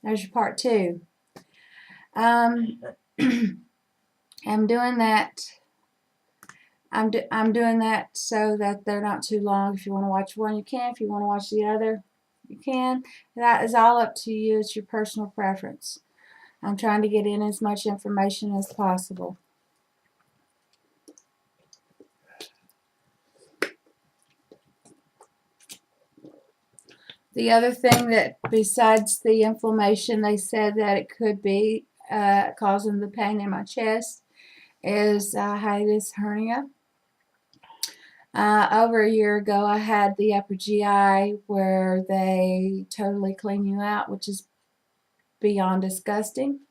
There's your part 2. I'm doing that. I'm doing that so that they're not too long. If you want to watch one, you can. If you want to watch the other, you can. That is all up to you. It's your personal preference. I'm trying to get in as much information as possible. The other thing that, besides the inflammation, they said that it could be causing the pain in my chest is hiatus hernia. Over a year ago, I had the upper GI where they totally clean you out, which is beyond disgusting.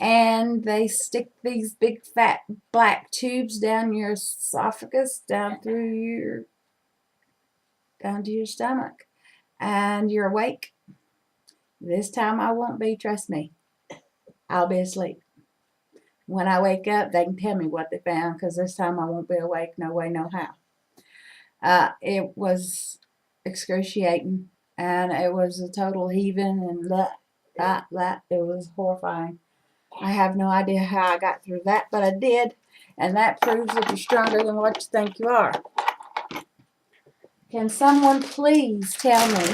And they stick these big fat black tubes down your esophagus, down to your stomach, and you're awake. This time I won't be, trust me. I'll be asleep. When I wake up, they can tell me what they found, because this time I won't be awake, no way, no how. It was excruciating, and it was a total heaving, and it was horrifying. I have no idea how I got through that, but I did, and that proves that you're stronger than what you think you are. Can someone please tell me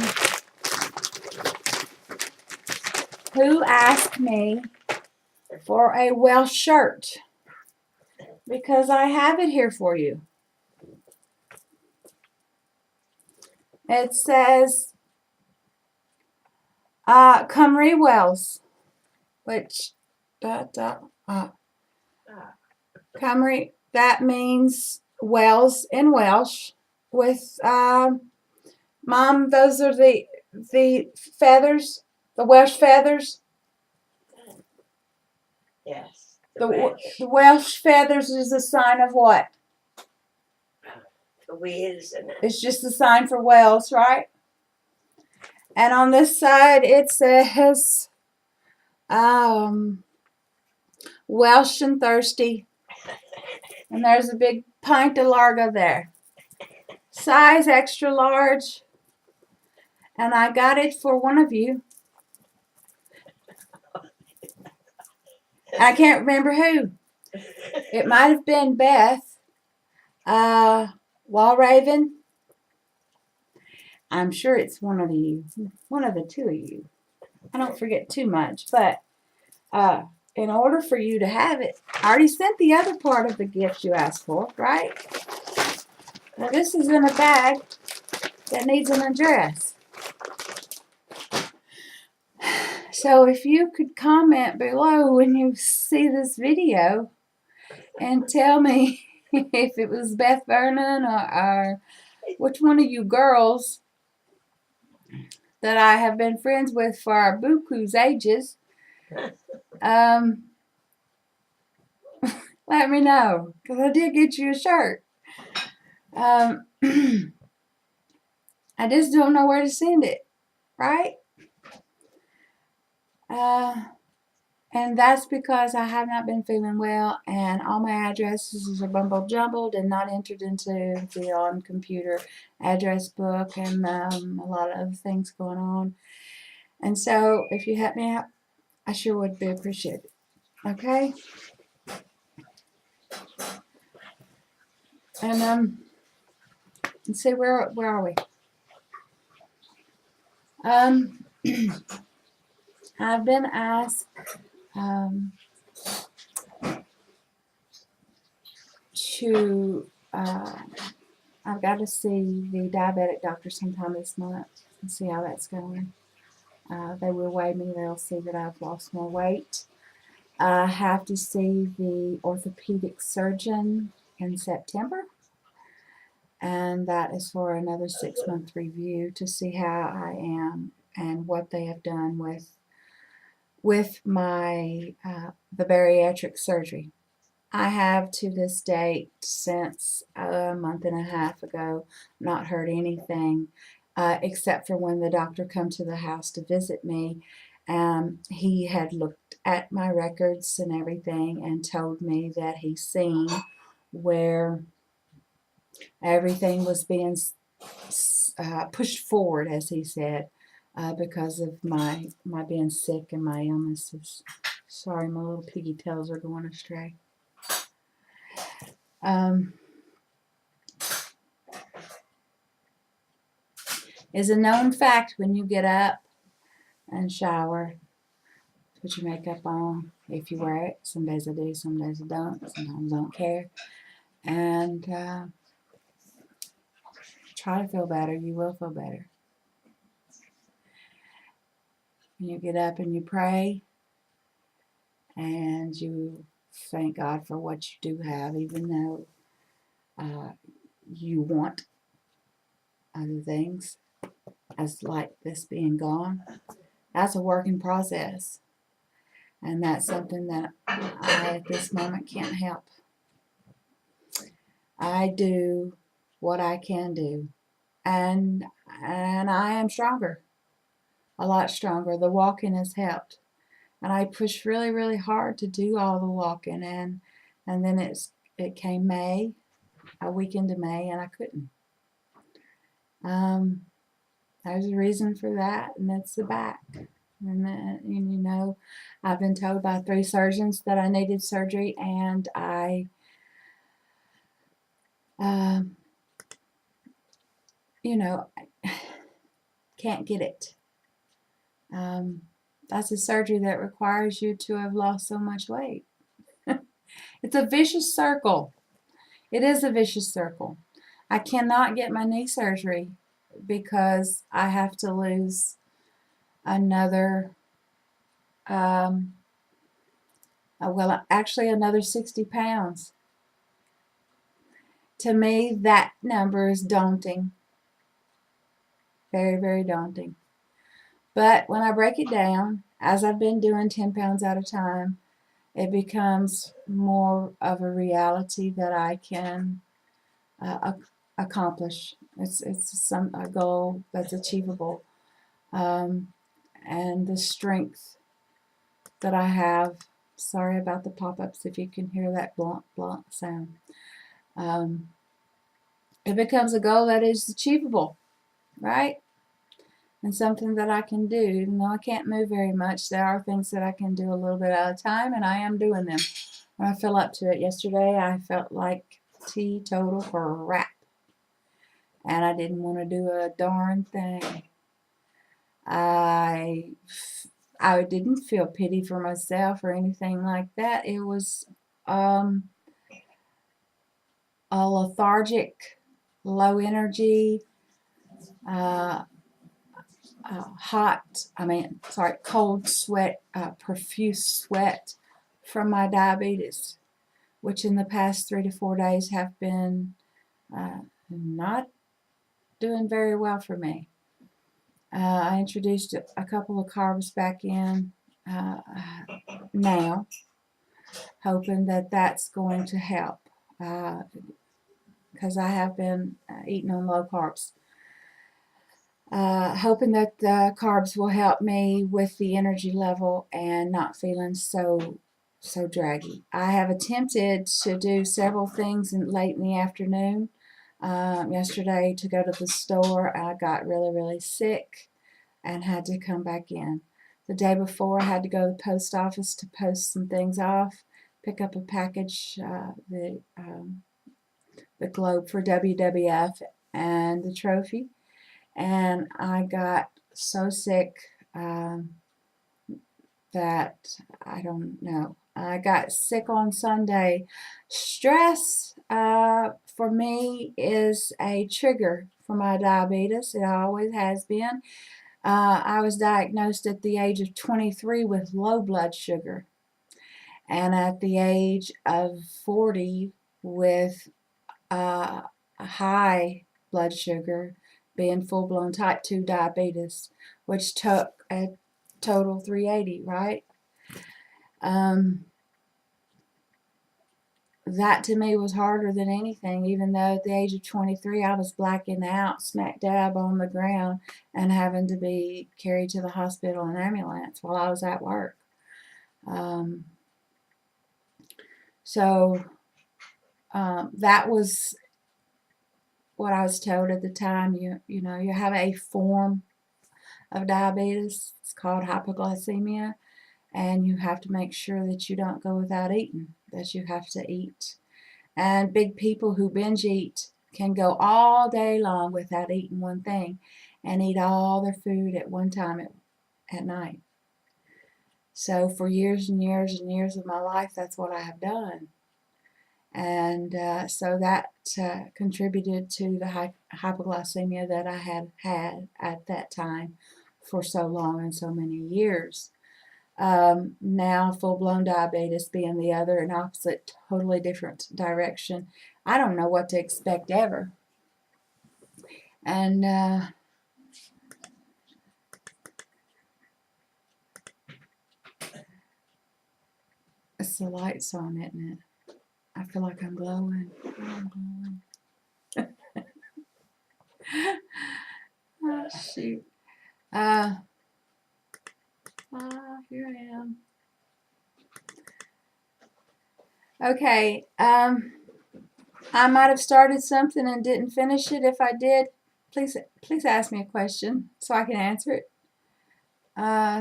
who asked me for a Welsh shirt? Because I have it here for you. It says Cymru Wales, which Cymru, that means Wales in Welsh. With Mom, those are the feathers, the Welsh feathers. Yes. The Welsh feathers is a sign of what? The Wales, isn't it? It's just a sign for Wales, right? And on this side it says Welsh and thirsty. And there's a big pint of lager there. Size extra large. And I got it for one of you. I can't remember who. It might have been Beth. Walraven. I'm sure it's one of you. One of the two of you. I don't forget too much. But in order for you to have it, I already sent the other part of the gift you asked for, right? Well, this is in a bag that needs an address. So if you could comment below when you see this video and tell me if it was Beth Vernon or which one of you girls that I have been friends with for our buku's ages, let me know, because I did get you a shirt. I just don't know where to send it, right? And that's because I have not been feeling well, and all my addresses are bumbled jumbled and not entered into the on-computer address book, and a lot of other things going on. And so if you help me out, I sure would be appreciated. Okay? And let's see, where are we? I've been asked I've got to see the diabetic doctor sometime this month and see how that's going. They will weigh me. They'll see that I've lost more weight. I have to see the orthopedic surgeon in September, and that is for another 6-month review to see how I am and what they have done with my the bariatric surgery. I have to this date, since a month and a half ago, not heard anything except for when the doctor come to the house to visit me. He had looked at my records and everything and told me that he seen where everything was being pushed forward, as he said, because of my being sick and my illnesses. Sorry, my little piggy tails are going astray. It's a known fact when you get up and shower, put your makeup on, if you wear it. Some days I do, some days I don't. Sometimes I don't care. And try to feel better. You will feel better. And you get up and you pray, and you thank God for what you do have, even though you want other things, as like this being gone. That's a working process, and that's something that I at this moment can't help. I do what I can do, and I am stronger, a lot stronger. The walking has helped, and I pushed really, really hard to do all the walking, and then it came May, a week into May, and I couldn't. There's a reason for that, and it's the back. And you know, I've been told by 3 surgeons that I needed surgery, and I you know, can't get it. That's a surgery that requires you to have lost so much weight. It's a vicious circle. It is a vicious circle. I cannot get my knee surgery because I have to lose another, well, actually another 60 pounds. To me, that number is daunting. Very, very daunting. But when I break it down, as I've been doing 10 pounds at a time, it becomes more of a reality that I can accomplish. It's a goal that's achievable, and the strength that I have. Sorry about the pop-ups if you can hear that blunt sound. It becomes a goal that is achievable, right? And something that I can do. Even though I can't move very much, there are things that I can do a little bit at a time, and I am doing them. When I feel up to it. Yesterday, I felt like teetotal crap, and I didn't want to do a darn thing. I didn't feel pity for myself or anything like that. It was a lethargic, low energy, cold sweat, profuse sweat from my diabetes, which in the past 3 to 4 days have been not doing very well for me. I introduced a couple of carbs back in now, hoping that that's going to help, because I have been eating on low carbs. Hoping that the carbs will help me with the energy level and not feeling so draggy. I have attempted to do several things late in the afternoon. Yesterday, to go to the store, I got really, really sick and had to come back in. The day before, I had to go to the post office to post some things off, pick up a package, the globe for WWF and the trophy. And I got so sick that I don't know. I got sick on Sunday. Stress for me is a trigger for my diabetes. It always has been. I was diagnosed at the age of 23 with low blood sugar, and at the age of 40 with high blood sugar, being full-blown type 2 diabetes, which took a total 380, right? That to me was harder than anything, even though at the age of 23 I was blacking out, smack dab on the ground, and having to be carried to the hospital in an ambulance while I was at work. That was what I was told at the time. You know, you have a form of diabetes. It's called hypoglycemia, and you have to make sure that you don't go without eating, that you have to eat. And big people who binge eat can go all day long without eating one thing and eat all their food at one time at night. So for years and years and years of my life, that's what I have done. And so that contributed to the hypoglycemia that I had at that time for so long and so many years. Now full-blown diabetes being the other and opposite, totally different direction. I don't know what to expect ever. And it's the lights on, isn't it? I feel like I'm glowing. Oh, shoot. Here I am. Okay, I might have started something and didn't finish it. If I did, please ask me a question so I can answer it.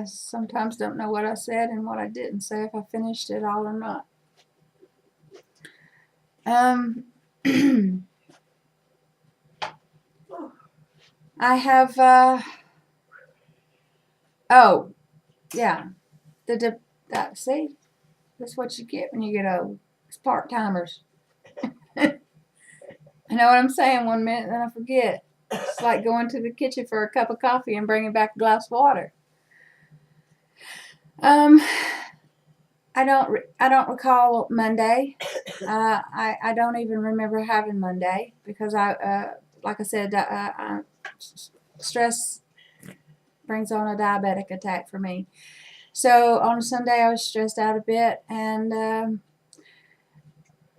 Sometimes don't know what I said and what I didn't say, if I finished it all or not. I have, oh, yeah, see, that's what you get when you get old. It's part-timers. I know what I'm saying 1 minute, then I forget. It's like going to the kitchen for a cup of coffee and bringing back a glass of water. I don't recall Monday. I don't even remember having Monday because like I said, stress brings on a diabetic attack for me. So on Sunday I was stressed out a bit, and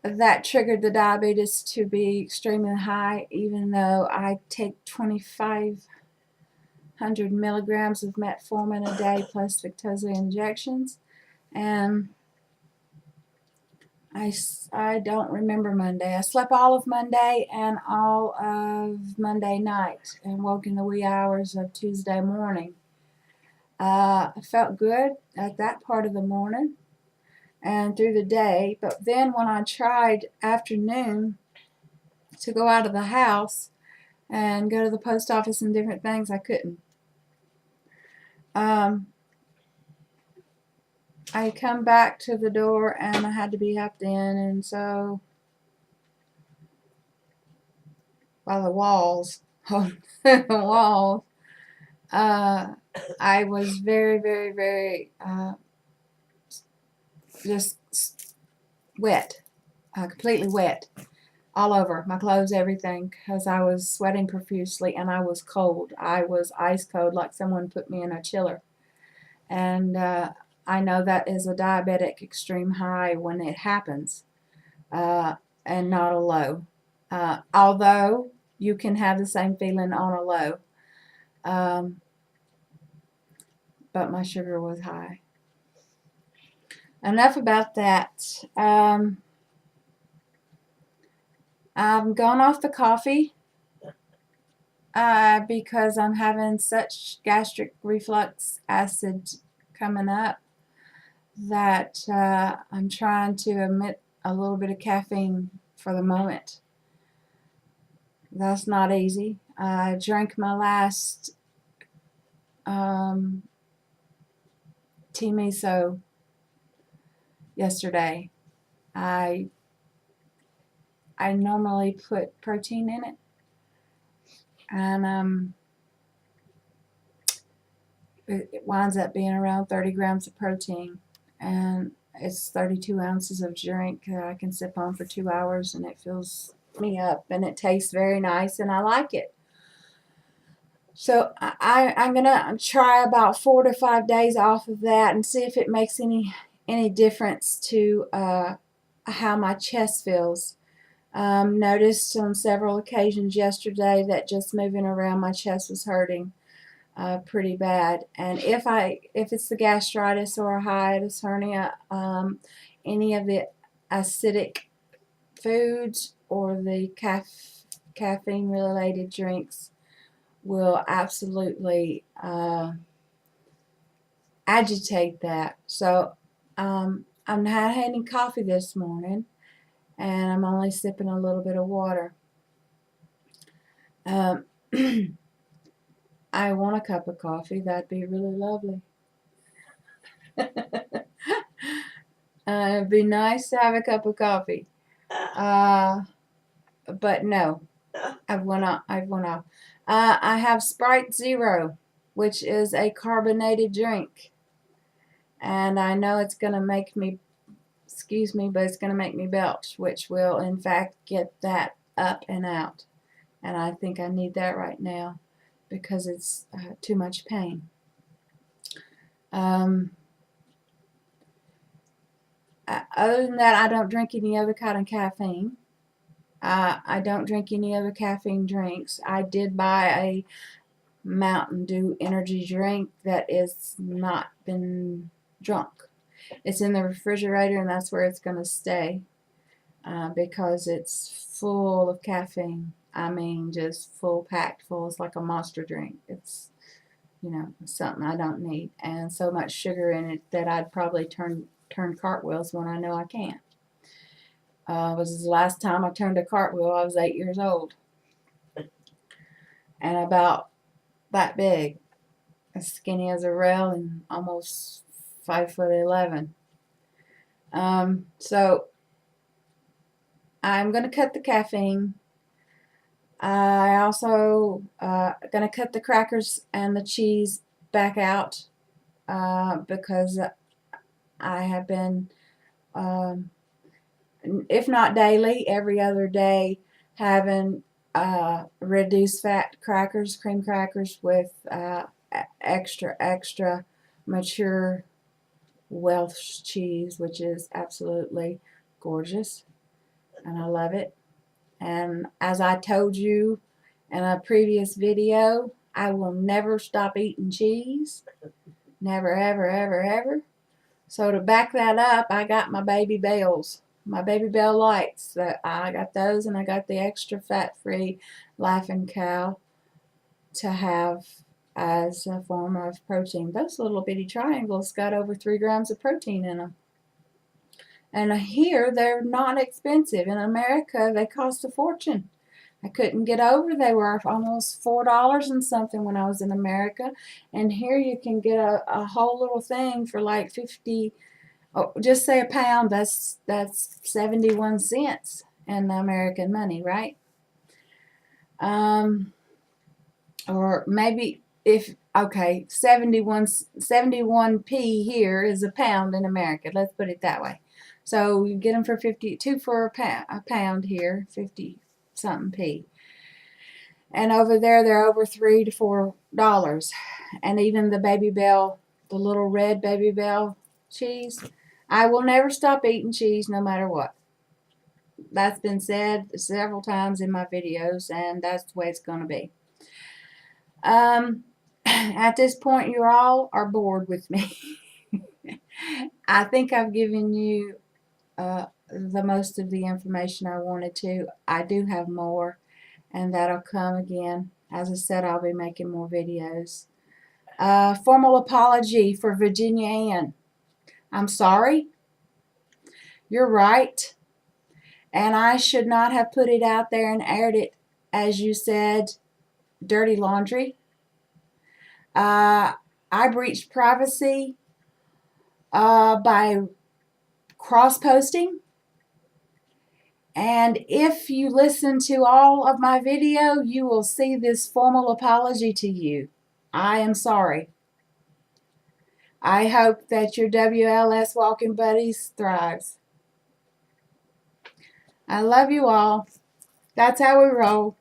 that triggered the diabetes to be extremely high, even though I take 2,500 milligrams of metformin a day plus Victoza injections. And I don't remember Monday. I slept all of Monday and all of Monday night and woke in the wee hours of Tuesday morning. I felt good at that part of the morning and through the day, but then when I tried afternoon to go out of the house and go to the post office and different things, I couldn't. I come back to the door and I had to be helped in, and so by the walls, I was very, very, very just wet, completely wet all over, my clothes, everything, because I was sweating profusely and I was cold. I was ice cold, like someone put me in a chiller. And I know that is a diabetic extreme high when it happens, and not a low. Although you can have the same feeling on a low. But my sugar was high. Enough about that. I'm going off the coffee because I'm having such gastric reflux acid coming up that I'm trying to omit a little bit of caffeine for the moment. That's not easy. I drank my last tea miso yesterday. I normally put protein in it, and it winds up being around 30 grams of protein, and it's 32 ounces of drink that I can sip on for 2 hours, and it fills me up, and it tastes very nice, and I like it. So I'm gonna try about 4 to 5 days off of that and see if it makes any difference to how my chest feels. Noticed on several occasions yesterday that just moving around my chest was hurting pretty bad. And if it's the gastritis or a hiatus hernia, any of the acidic foods or the caffeine related drinks will absolutely agitate that. So I'm not having coffee this morning, and I'm only sipping a little bit of water. I want a cup of coffee. That'd be really lovely. It'd be nice to have a cup of coffee. But no, I've went off. I have Sprite Zero, which is a carbonated drink. And I know it's going to make me, excuse me, but it's going to make me belch, which will, in fact, get that up and out. And I think I need that right now because it's too much pain. Other than that, I don't drink any other kind of caffeine. I don't drink any other caffeine drinks. I did buy a Mountain Dew energy drink that is not been drunk. It's in the refrigerator, and that's where it's going to stay because it's full of caffeine. I mean, just full packed full. It's like a monster drink. It's, you know, something I don't need, and so much sugar in it that I'd probably turn cartwheels when I know I can't. Was the last time I turned a cartwheel, I was 8 years old, and about that big, as skinny as a rail, and almost 5'11". So I'm going to cut the caffeine. I also going to cut the crackers and the cheese back out because I have been, if not daily, every other day, having reduced fat crackers, cream crackers with extra mature Welsh cheese, which is absolutely gorgeous, and I love it. And as I told you in a previous video, I will never stop eating cheese. Never, ever, ever, ever. So to back that up, I got my Baby Bells, my Baby Bell Lights. I got those, and I got the extra fat-free Laughing Cow to have as a form of protein. Those little bitty triangles got over 3 grams of protein in them. And here, they're not expensive. In America, they cost a fortune. I couldn't get over. They were almost $4 and something when I was in America. And here you can get a whole little thing for like 50, oh, just say a pound, that's 71 cents in American money, right? Or maybe if, okay, 71p here is a pound in America. Let's put it that way. So you get them for 52 for a pound here, 50 something p. And over there, they're over $3 to $4. And even the Baby Bell, the little red Baby Bell cheese, I will never stop eating cheese no matter what. That's been said several times in my videos, and that's the way it's going to be. At this point, you all are bored with me. I think I've given you the most of the information I wanted to. I do have more, and that'll come again. As I said, I'll be making more videos. Formal apology for Virginia Ann. I'm sorry. You're right. And I should not have put it out there and aired it, as you said, dirty laundry. I breached privacy by cross-posting. And if you listen to all of my video, you will see this formal apology to you. I am sorry. I hope that your WLS Walking Buddies thrives. I love you all. That's how we roll.